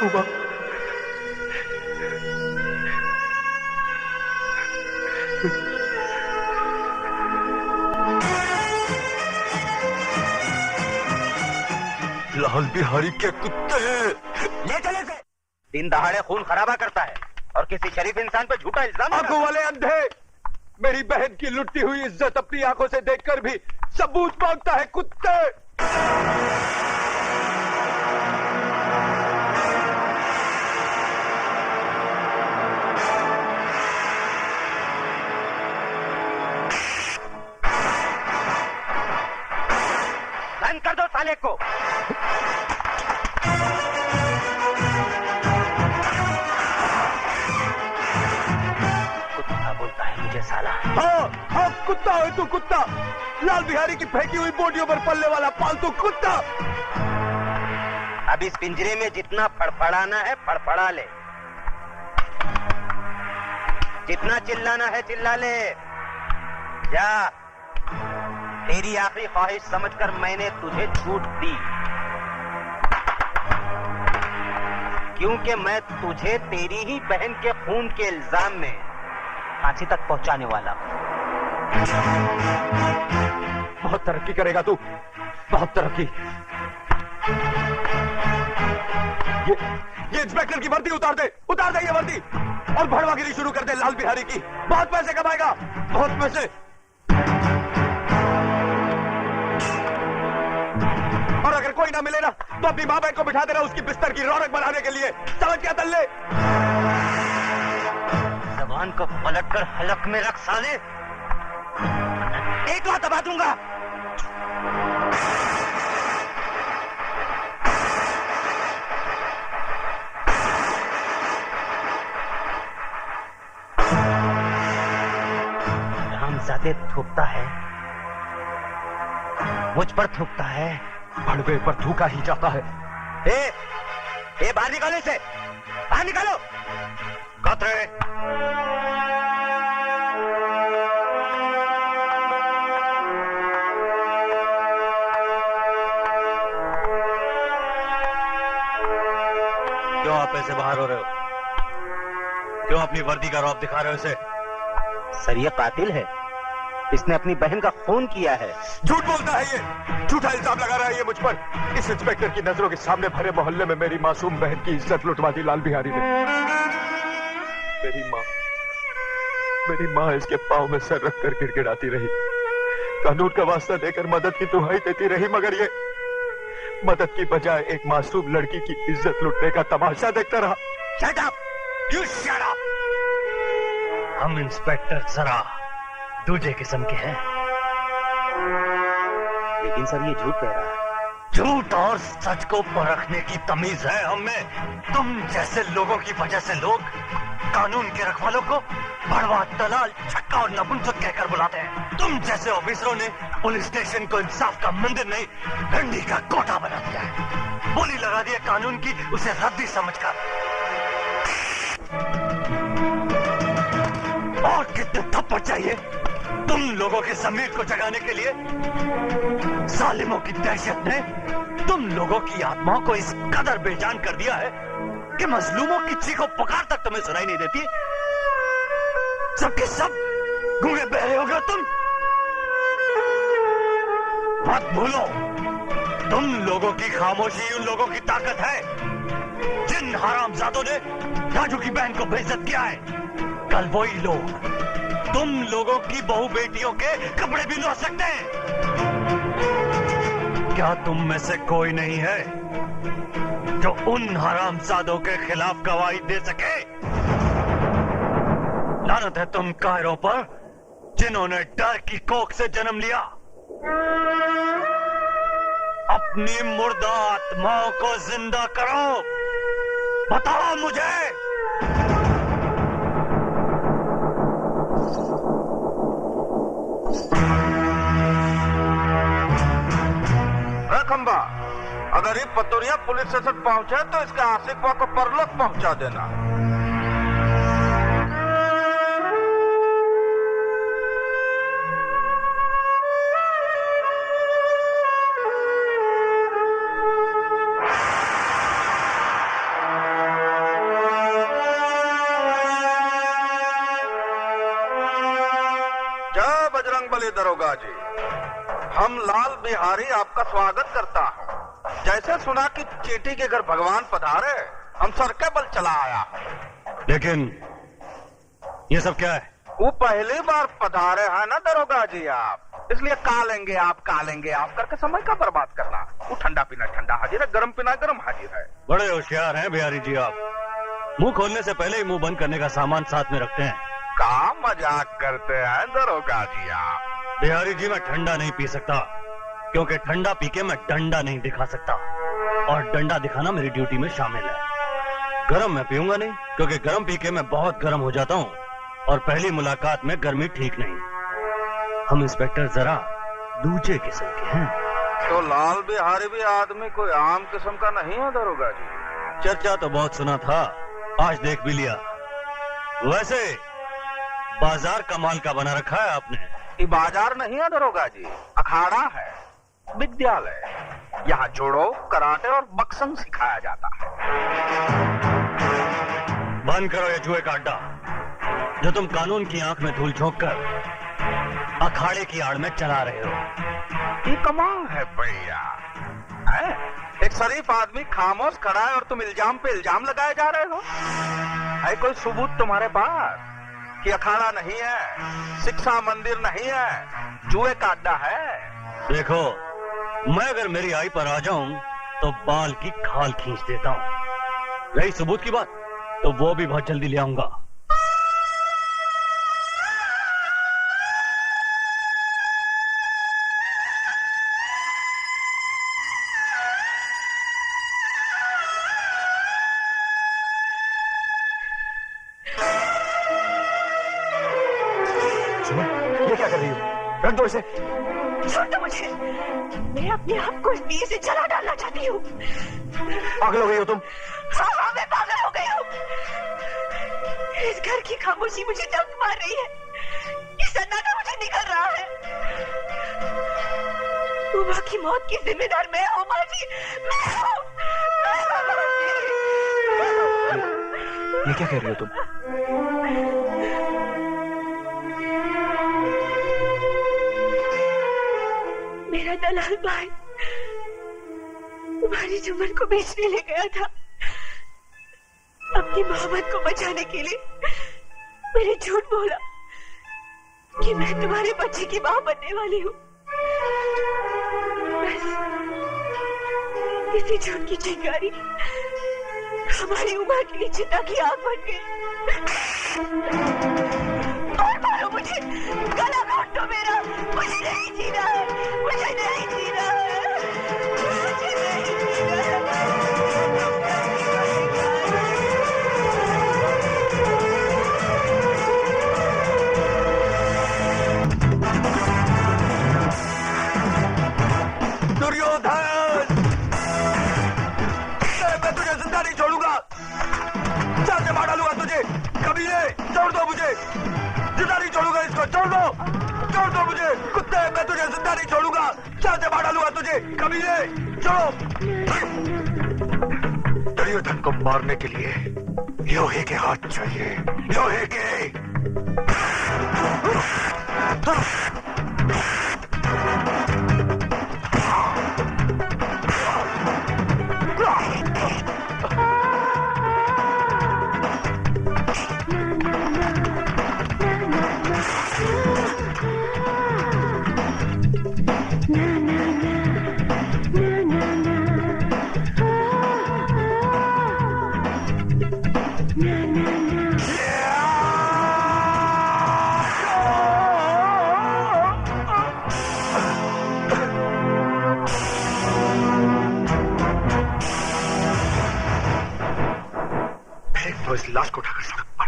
उमा, लाल बिहारी के कुत्ते ले चले से। दिन दहाड़े खून खराबा करता है और किसी शरीफ इंसान पे झूठा इल्जाम। आंखों वाले अंधे, मेरी बहन की लुटती हुई इज्जत अपनी आंखों से देखकर भी सबूत मांगता है कुत्ते। बंद कर दो साले को। कुत्ता बोलता है मुझे साला। हाँ, कुत्ता है तू, कुत्ता। लाल बिहारी की फेंकी हुई बोटियों पर पलने वाला पालतू कुत्ता। अब इस पिंजरे में जितना फड़फड़ाना है फड़फड़ा ले, जितना चिल्लाना है चिल्ला ले। जा, तेरी आखिरी ख्वाहिश समझकर मैंने तुझे छूट दी, क्योंकि मैं तुझे तेरी ही बहन के खून के इल्जाम में फांसी तक पहुंचाने वाला हूं। बहुत तरक्की करेगा तू, बहुत तरक्की। ये इंस्पेक्टर की वर्दी उतार दे, उतार दे ये वर्दी, और भड़वागिरी शुरू कर दे लाल बिहारी की। बहुत पैसे कमाएगा, बहुत पैसे। और अगर कोई ना मिले ना तो अपनी माँ बहन को बिठा देना उसकी बिस्तर की रौनक बढ़ाने के लिए। समझ क्या तल्ले? जबान को पलट कर हलक में रख साले, एक बार दबा दूंगा। रामजादे थूकता है, मुझ पर थूकता है, भड़वे पर थूका ही जाता है। बाहर निकालो इसे, बाहर निकालो। कतरे क्यों आप ऐसे बाहर हो रहे हो? क्यों अपनी वर्दी का रौब दिखा रहे हो इसे? सर ये कातिल है, इसने अपनी बहन का खून किया है। झूठ बोलता है ये, झूठा इल्जाम लगा रहा है ये मुझ पर। इस इंस्पेक्टर की नजरों के सामने भरे मोहल्ले में मेरी मासूम बहन की इज्जत लुटवा दी लाल बिहारी ने। मेरी माँ इसके पांव में सर रखकर गिड़गिड़ाती रही, कानून का वास्ता देकर मदद की दुहाई देती रही, मगर ये मदद की बजाय एक मासूम लड़की की इज्जत लुटने का तमाशा देखता रहा। Shut up! You shut up! हम इंस्पेक्टर जरा दूसरे किस्म के हैं। लेकिन सर ये झूठ कह रहा है। झूठ और सच को परखने की तमीज है हम में। तुम जैसे लोगों की वजह से लोग कानून के रखवालों को भड़वा, दलाल, छक्का और नपुंसक कहकर बुलाते हैं। तुम जैसे ऑफिसरों ने पुलिस स्टेशन को इंसाफ का मंदिर नहीं, डंडी का कोटा बना दिया है। बोली लगा दी है कानून की, उसे रद्दी समझकर। और कितने थप्पड़ चाहिए तुम लोगों के ज़मीर को जगाने के लिए? जालिमों की दहशत ने तुम लोगों की आत्माओं को इस कदर बेजान कर दिया है कि मजलूमों की चीखों पुकार तक तुम्हें सुनाई नहीं देती। सबके सब गूंगे बहरे हो गए तुम। मत भूलो, तुम लोगों की खामोशी उन लोगों की ताकत है जिन हरामजादों ने राजू की बहन को बेइज्जत किया है। कल वही लोग तुम लोगों की बहू बेटियों के कपड़े भी लौट सकते हैं। क्या तुम में से कोई नहीं है जो उन हरामजादों के खिलाफ गवाही दे सके? लानत है तुम कायरों पर जिन्होंने डर की कोख से जन्म लिया। अपनी मुर्दा आत्माओं को जिंदा करो। बताओ मुझे। खंबा, अगर ये पतोरिया पुलिस स्टेशन पहुंचे तो इसके आशिकवा को परलोक पहुंचा देना। दरोगा जी, हम लाल बिहारी आपका स्वागत करता हूँ। जैसे सुना कि चींटी के घर भगवान पधारे, हम सर के बल चला आया। लेकिन ये सब क्या है? वो पहली बार पधारे हैं ना दरोगा जी आप, इसलिए कालेंगे आप करके समय का बर्बाद करना। वो ठंडा पीना ठंडा हाजिर है, गरम पीना गरम हाजिर है। बड़े होशियार हैं बिहारी जी आप। मुंह खोलने से पहले ही मुंह बंद करने का सामान साथ में रखते हैं। का मजाक करते हैं दरोगा जी आप? बिहारी जी मैं ठंडा नहीं पी सकता, क्योंकि ठंडा पी के मैं डंडा नहीं दिखा सकता, और डंडा दिखाना मेरी ड्यूटी में शामिल है। गरम मैं पीऊंगा नहीं, क्योंकि गरम पी के मैं बहुत गरम हो जाता हूँ, और पहली मुलाकात में गर्मी ठीक नहीं। हम इंस्पेक्टर जरा दूसरे किस्म के हैं। तो लाल बिहारी भी आदमी कोई आम किस्म का नहीं है दरोगा जी? चर्चा तो बहुत सुना था, आज देख भी लिया। वैसे बाजार कमाल का बना रखा है आपने। ये बाजार नहीं है दरोगा जी, अखाड़ा है, विद्यालय। यहाँ जोड़ो, कराटे और बक्संग सिखाया जाता है। बंद करो ये जुए का अड्डा, जो तुम कानून की आंख में धूल झोंक कर अखाड़े की आड़ में चला रहे हो। ये कमाल है भैया, एक शरीफ आदमी खामोश खड़ा है और तुम इल्जाम पे इल्जाम लगाए जा रहे हो। है कोई सबूत तुम्हारे पास कि अखाड़ा नहीं है, शिक्षा मंदिर नहीं है, जुए का अड्डा है? देखो, मैं अगर मेरी आई पर आ जाऊं तो बाल की खाल खींच देता हूं। रही सबूत की बात, तो वो भी बहुत जल्दी ले आऊंगा। ये क्या कर रही हो? रख दो इसे। छोड़ दो मुझे, मैं अपने आप को इस दिए से जला डालना चाहती हूँ। पागल हो गई हो तुम? हाँ, मैं पागल हो गई हूँ। इस घर की खामोशी मुझे दम मार रही है, ये सन्नाटा मुझे निकल रहा है। उमा की मौत की जिम्मेदार मैं हूँ माँ जी, मैं हूँ। ये क्या कह रही हो तुम? मेरा दलाल भाई तुम्हारी चमन को बेचने ले गया था। अपनी मोहब्बत को बचाने के लिए मैंने झूठ बोला कि मैं तुम्हारे बच्चे की मां बनने वाली हूँ। बस इसी झूठ की चिंगारी हमारी उमा की नीचे की आग बन गई। और मारो मुझे, गला काट दो मेरा, मुझे नहीं जीना है, मुझे नहीं जीना है, मुझे नहीं जीना है। दुर्योधन, मैं तुझे जिंदा नहीं छोड़ूंगा, जान से मार डालूंगा तुझे। कमीने, छोड़ दो मुझे, जिंदा नहीं छोड़ूंगा इसको, छोड़ दो मुझे। कुत्ते, मैं तुझे जिंदा नहीं छोड़ूंगा, जान से मार डालूंगा तुझे। कमीने, छोड़ो। दुर्योधन को मारने के लिए लोहे के हाथ चाहिए, लोहे के। तो इस लाश को उठाकर सड़क पर।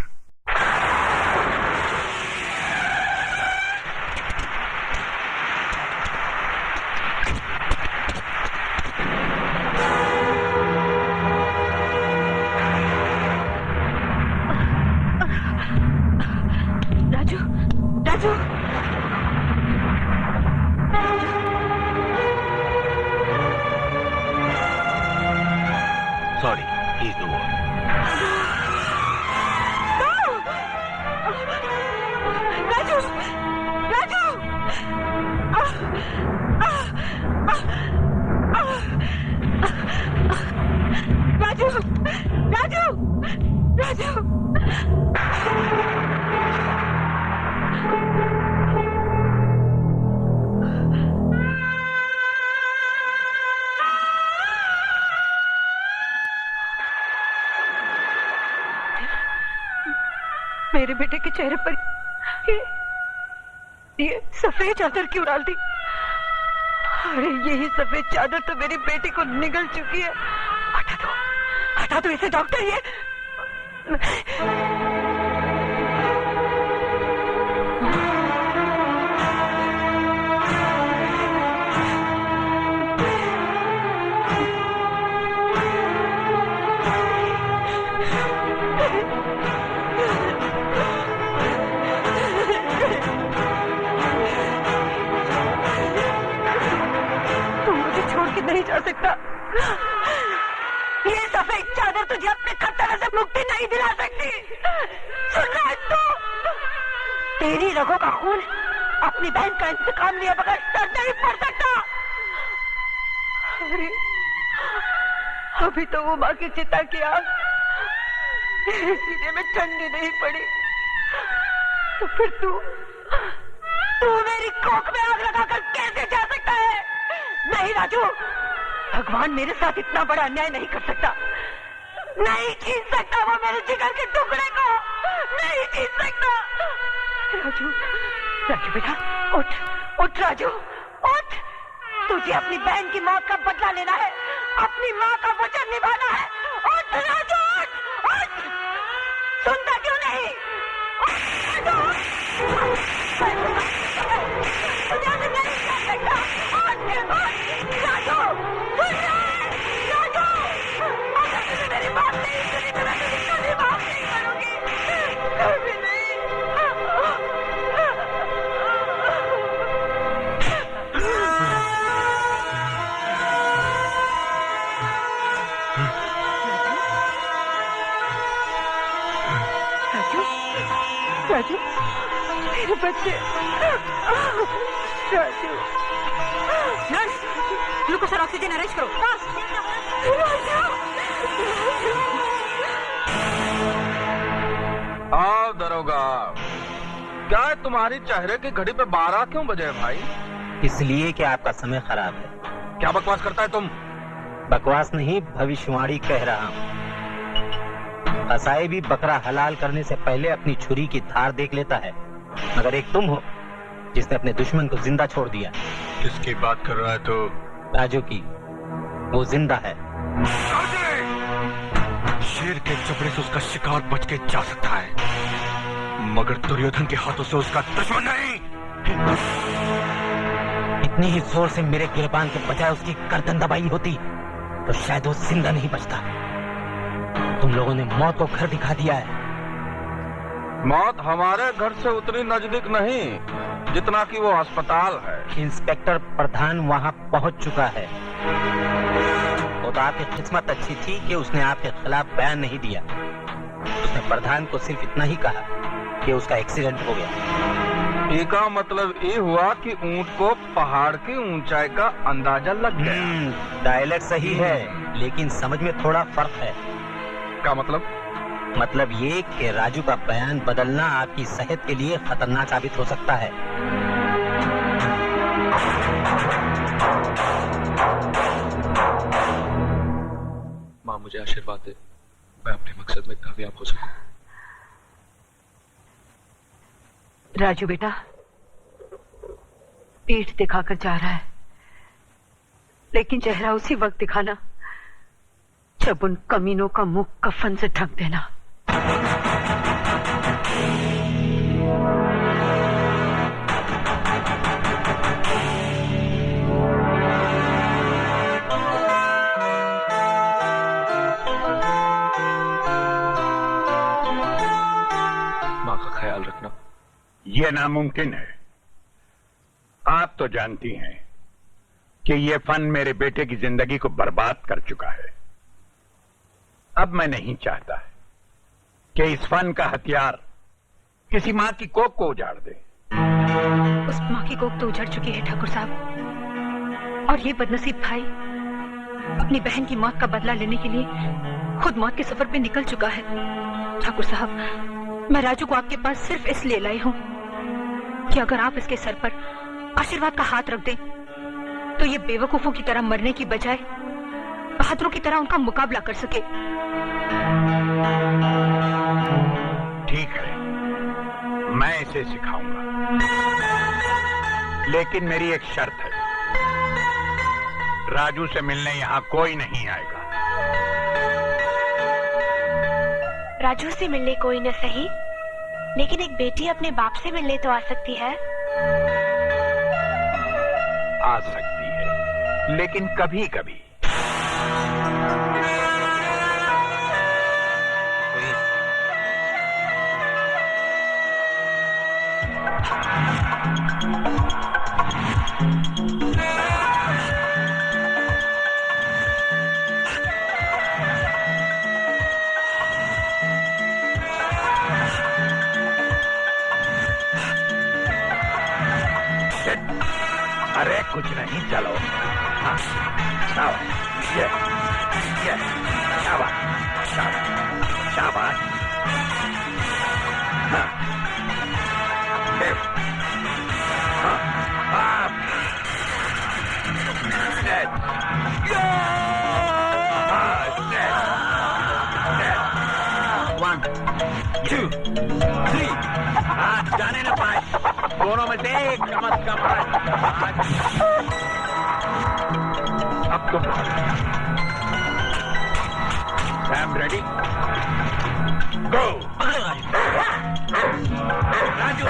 Raju, Raju, sorry, he is the one. Raju, Raju, Raju. मेरे बेटे के चेहरे पर ये सफेद चादर क्यों डाल दी? अरे यही सफेद चादर तो मेरी बेटी को निगल चुकी है। हटा दो इसे डॉक्टर। ये नहीं जा सकता। ये सफेद चादर तुझे अपने खतरे से मुक्ति नहीं दिला सकती। सुन रहा है तू? तेरी रगों का खून अपनी बहन का इंतकाम लिए बगैर सर नहीं पड़ सकता। अरे अभी तो वो माँ की चिता की आग सीने में ठंडी नहीं पड़ी, तो फिर तू मेरी कोख में आग लगाकर कैसे जा सकता है? नहीं राजू, भगवान मेरे साथ इतना बड़ा अन्याय नहीं कर सकता। नहीं छीन सकता वो मेरे जिगर के टुकड़े को, नहीं छीन सकता। राजू, राजू बेटा उठ राजू उठ। तुझे अपनी बहन की मौत का बदला लेना है, अपनी माँ का वचन निभाना है। उठ राजू उठ। सुनता क्यों नहीं? मेरी बात नहीं सुनी तो मैं तुझे कभी माफ नहीं करूंगी, कभी नहीं। राजू, राजू, मेरे बच्चे। राजू, नर्स, ग्लूकोज और ऑक्सीजन अरेंज करो। आओ दरोगा, क्या है तुम्हारी चेहरे की घड़ी पे 12 क्यों बजे भाई? इसलिए कि आपका समय खराब है। क्या बकवास करता है तुम? बकवास नहीं, भविष्यवाणी कह रहा हूँ। कसाई भी बकरा हलाल करने से पहले अपनी छुरी की धार देख लेता है, मगर एक तुम हो जिसने अपने दुश्मन को जिंदा छोड़ दिया। किसकी बात कर रहा है तू? राजू की। वो जिंदा है। शेर के चपड़े से उसका शिकार बच के जा सकता है, मगर दुर्योधन के हाथों से उसका दुश्मन नहीं। इतनी ही जोर से मेरे गिरबान के बजाय उसकी गर्दन दबाई होती तो शायद वो जिंदा नहीं बचता। तुम लोगों ने मौत को घर दिखा दिया है। मौत हमारे घर से उतनी नजदीक नहीं जितना कि वो अस्पताल है। इंस्पेक्टर प्रधान वहां पहुंच चुका है। वो तो आपकी किस्मत अच्छी थी कि उसने आपके खिलाफ बयान नहीं दिया। उसने प्रधान को सिर्फ इतना ही कहा कि उसका एक्सीडेंट हो गया। इसका मतलब ये हुआ कि ऊंट को पहाड़ की ऊंचाई का अंदाजा लग गया। डायलॉग सही है, लेकिन समझ में थोड़ा फर्क है। क्या मतलब? मतलब ये कि राजू का बयान बदलना आपकी सेहत के लिए खतरनाक साबित हो सकता है। माँ मुझे आशीर्वाद दे, मैं अपने मकसद में कामयाब हो सकूं। राजू बेटा, पीठ दिखाकर जा रहा है, लेकिन चेहरा उसी वक्त दिखाना जब उन कमीनों का मुंह कफन से ढक देना। माँ का ख्याल रखना। ये नामुमकिन है। आप तो जानती हैं कि ये फन मेरे बेटे की जिंदगी को बर्बाद कर चुका है। अब मैं नहीं चाहता कि इस फन का हथियार किसी मां की कोख को उजाड़ दे। उस माँ की कोख तो उजड़ चुकी है ठाकुर साहब, और ये बदनसीब भाई अपनी बहन की मौत का बदला लेने के लिए खुद मौत के सफर पे निकल चुका है। ठाकुर साहब, मैं राजू को आपके पास सिर्फ इसलिए लाई हूँ कि अगर आप इसके सर पर आशीर्वाद का हाथ रख दें तो ये बेवकूफों की तरह मरने की बजाय बहादुरों की तरह उनका मुकाबला कर सके। ठीक है, मैं इसे सिखाऊंगा, लेकिन मेरी एक शर्त है, राजू से मिलने यहां कोई नहीं आएगा। राजू से मिलने कोई न सही, लेकिन एक बेटी अपने बाप से मिलने तो आ सकती है। आ सकती है, लेकिन कभी कभी। अरे कुछ नहीं, चलो। हाँ, शाबाश, ये, शाबाश, शाबाश, शाबाश। हाँ, लेफ्ट, हाँ, अप, सेट, हाँ, सेट, 1, 2, 3, हाँ, जाने न पाए, दोनों में से एक कम से कम। अब तुम सैम रेडी, गो। राजू,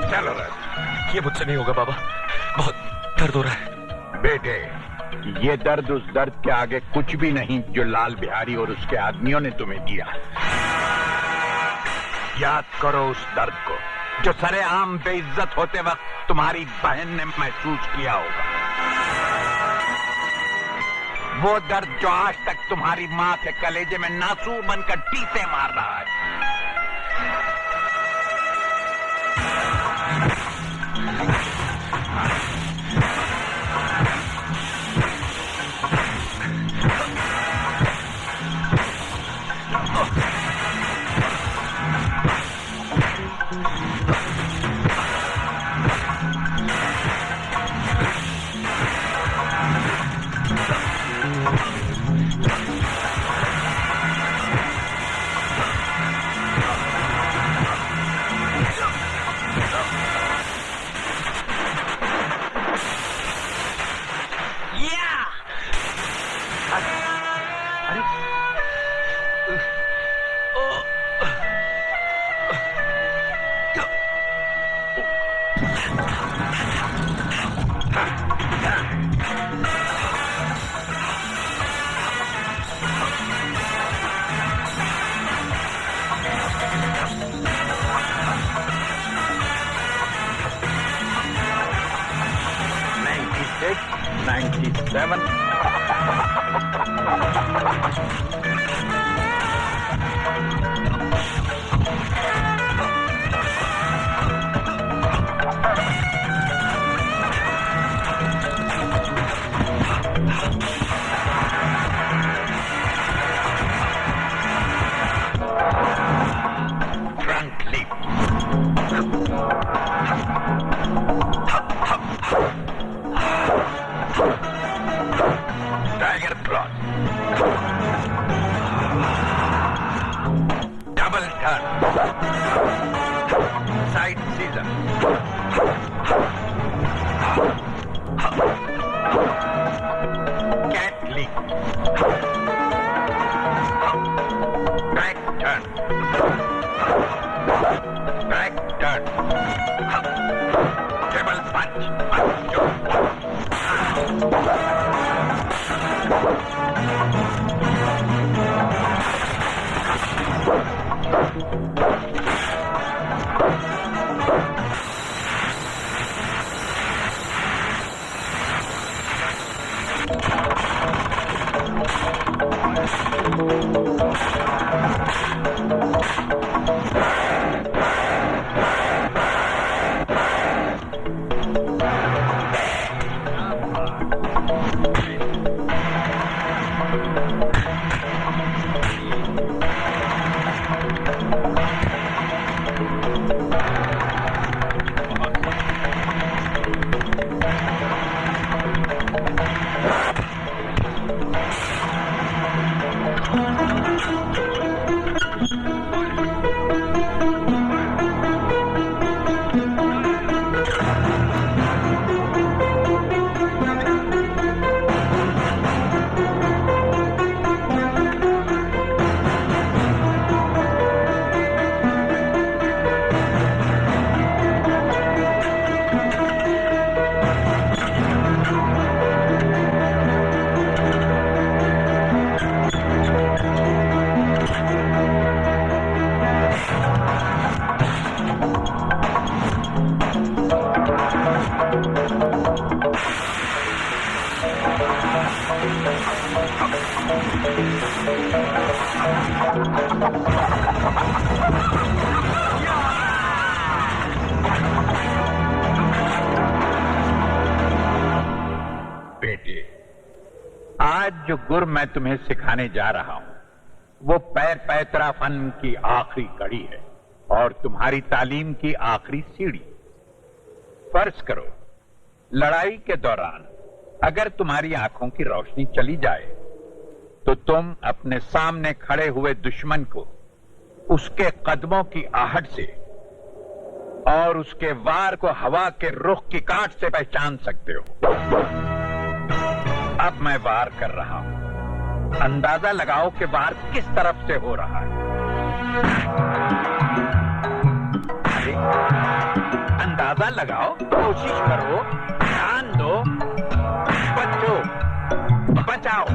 चलो ये मुझसे नहीं होगा बाबा, बहुत दर्द हो रहा है। बेटे, ये दर्द उस दर्द के आगे कुछ भी नहीं जो लाल बिहारी और उसके आदमियों ने तुम्हें दिया। याद करो उस दर्द को जो सरेआम बेइज्जत होते वक्त तुम्हारी बहन ने महसूस किया होगा। वो दर्द जो आज तक तुम्हारी मां के कलेजे में नासूर बनकर टीसे मार रहा है। Table punch. बेटे, आज जो गुर मैं तुम्हें सिखाने जा रहा हूं वो पैर पैतरा फन की आखिरी कड़ी है और तुम्हारी तालीम की आखिरी सीढ़ी। फर्ज करो लड़ाई के दौरान अगर तुम्हारी आंखों की रोशनी चली जाए तो तुम अपने सामने खड़े हुए दुश्मन को उसके कदमों की आहट से और उसके वार को हवा के रुख की काट से पहचान सकते हो। अब मैं वार कर रहा हूं, अंदाजा लगाओ कि वार किस तरफ से हो रहा है। अरे अंदाजा लगाओ, कोशिश करो, ध्यान दो, बचो, बचाओ।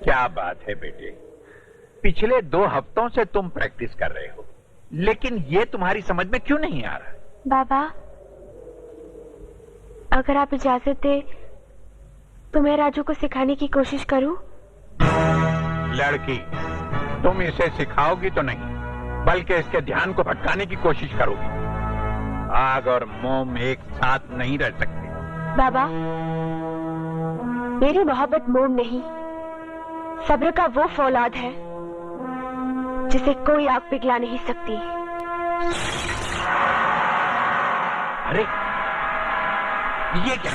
क्या बात है बेटे, पिछले 2 हफ्तों से तुम प्रैक्टिस कर रहे हो, लेकिन ये तुम्हारी समझ में क्यों नहीं आ रहा? बाबा, अगर आप इजाजत दे तो मैं राजू को सिखाने की कोशिश करूं? लड़की, तुम इसे सिखाओगी तो नहीं, बल्कि इसके ध्यान को भटकाने की कोशिश करोगी। आग और मोम एक साथ नहीं रह सकती। बाबा, मेरी मोहब्बत मोम नहीं, सब्र का वो फौलाद है जिसे कोई आग पिघला नहीं सकती। अरे ये क्या?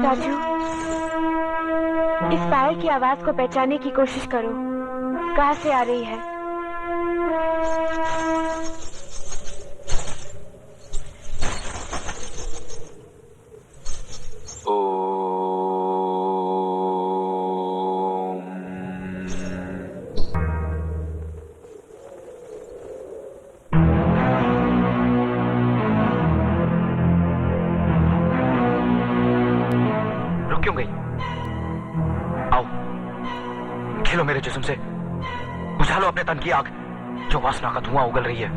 राजू, इस पायल की आवाज को पहचानने की कोशिश करो, कहां से आ रही है? खेलो मेरे जिस्म से, बुझा लो अपने तन की आग जो वासना का धुआं उगल रही है।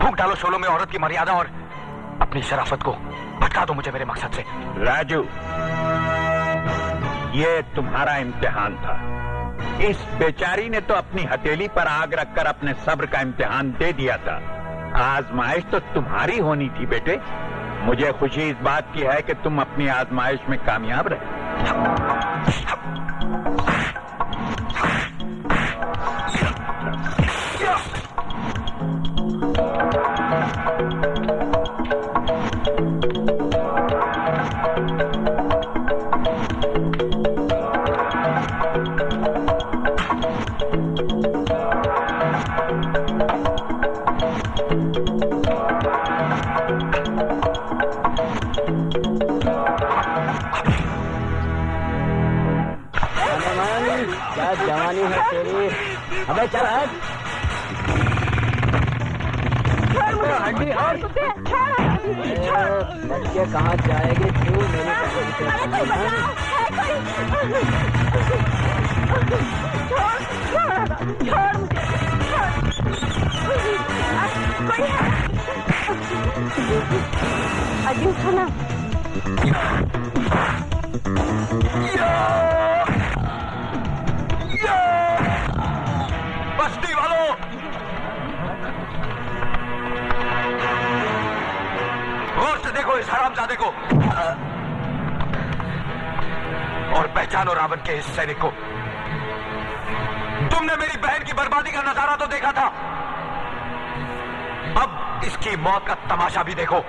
फूंक डालो शोलों में औरत की मर्यादा और अपनी शराफत को भटका दो मुझे मेरे मकसद से। राजू, ये तुम्हारा इम्तिहान था। इस बेचारी ने तो अपनी हथेली पर आग रखकर अपने सब्र का इम्तिहान दे दिया था। आजमाइश तो तुम्हारी होनी थी बेटे। मुझे खुशी इस बात की है कि तुम अपनी आजमाइश में कामयाब रहे। क्या जवानी है तेरी। अबे चल हट। हड्डी और बच्चे कहाँ जाएगी तू। अजी उठो ना। बस्ती वालों, गौर से देखो इस हरामजादे को और पहचानो रावण के इस सैनिक को। तुमने मेरी बहन की बर्बादी का नजारा तो देखा था, अब इसकी मौत का तमाशा भी देखो।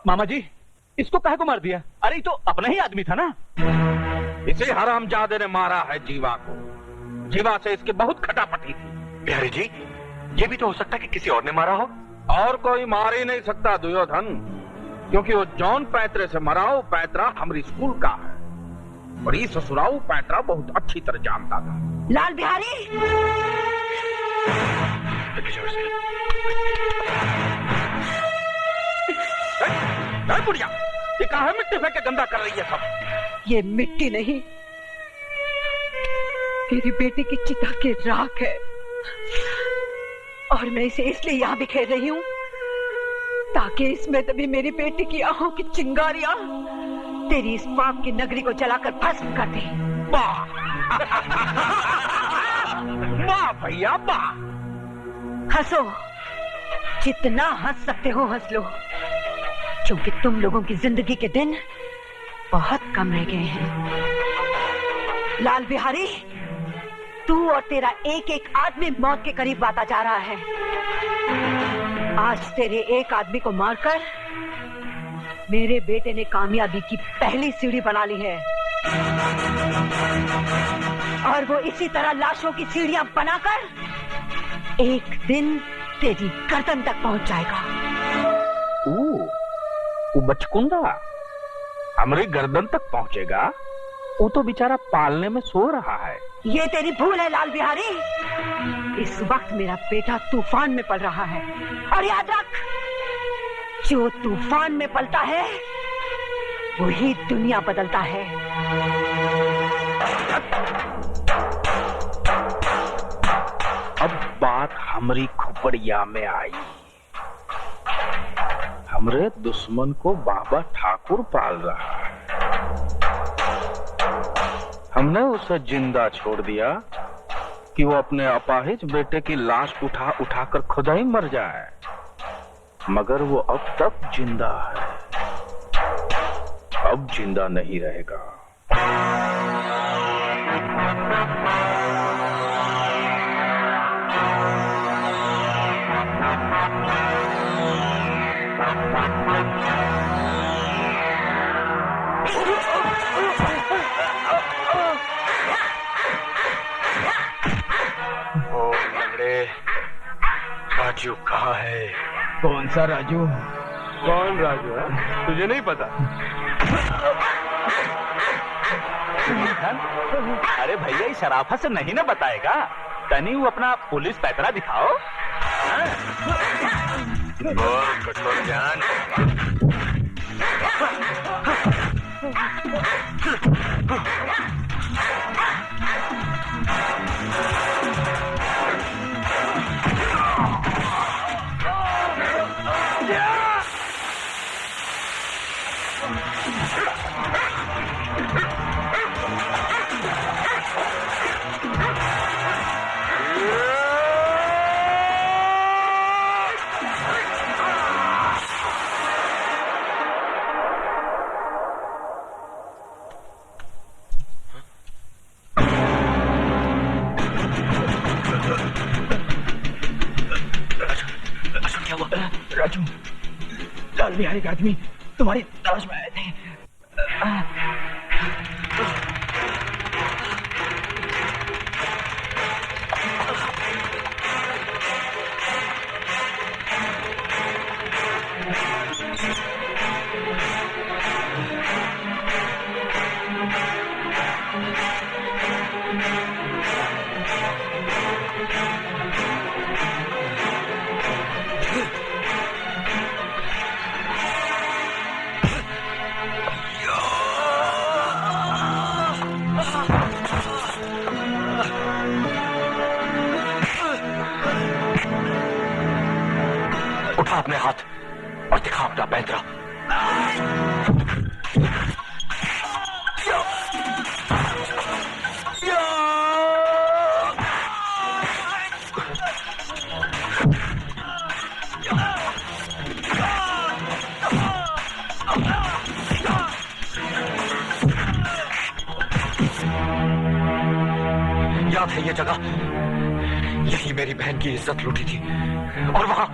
मामा जी, इसको काहे को मार दिया? अरे ये तो अपना ही आदमी था ना। इसे हरामजादे ने मारा है जीवा को। जीवा से इसकी बहुत खटापटी थी। बिहारी जी, ये भी तो हो सकता है कि किसी और ने मारा हो। और कोई मार ही नहीं सकता दुर्योधन, क्योंकि वो जौन पैतरे से मरा वो पैतरा हमारी स्कूल का है और ये ससुराल पैतरा बहुत अच्छी तरह जानता था। लाल बिहारी, बुढ़िया, ये कहाँ मिट्टी फेंक के गंदा कर रही है सब? ये मिट्टी नहीं, तेरी बेटी की चिता की राख है और मैं इसे इसलिए यहाँ बिखेर रही हूँ ताकि इसमें तभी मेरी बेटी की आंखों की चिंगारियां तेरी इस पाप की नगरी को जलाकर भस्म कर दे। वाह वाह भैया वाह। हंसो, जितना हंस सकते हो हंस लो, क्योंकि तुम लोगों की जिंदगी के दिन बहुत कम रह गए हैं। लाल बिहारी, तू और तेरा एक एक आदमी मौत के करीब आता जा रहा है। आज तेरे एक आदमी को मारकर मेरे बेटे ने कामयाबी की पहली सीढ़ी बना ली है और वो इसी तरह लाशों की सीढ़ियां बनाकर एक दिन तेरी गर्दन तक पहुंच जाएगा। वो बचकुंदा हमारी गर्दन तक पहुंचेगा? वो तो बेचारा पालने में सो रहा है। ये तेरी भूल है लाल बिहारी। इस वक्त मेरा बेटा तूफान में पल रहा है और याद रख, जो तूफान में पलता है वही दुनिया बदलता है। अब बात हमारी खोपड़िया में आई। हमरे दुश्मन को बाबा ठाकुर पाल रहा है। हमने उसे जिंदा छोड़ दिया कि वो अपने अपाहिज बेटे की लाश उठा उठाकर खुद ही मर जाए, मगर वो अब तक जिंदा है, अब जिंदा नहीं रहेगा। राजू कहाँ है? कौन सा राजू? कौन राजू है? तुझे नहीं पता? अरे भैया, इस शराफत से नहीं ना बताएगा। तनी वो अपना पुलिस पैतरा दिखाओ। बोल कठोर जान। बिहारी के आदमी तुम्हारी तलाश में आए थे। उठा अपने हाथ और दिखा अपना पैंतरा। याद है ये जगह, यही मेरी बहन की इज्जत लूटी थी और वहां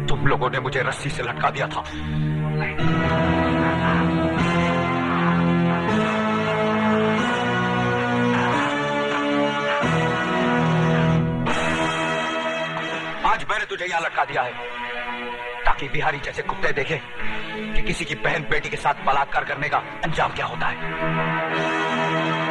तुम लोगों ने मुझे रस्सी से लटका दिया था। आज मैंने तुझे यहां लटका दिया है ताकि बिहारी जैसे कुत्ते देखें कि किसी की बहन बेटी के साथ बलात्कार करने का अंजाम क्या होता है।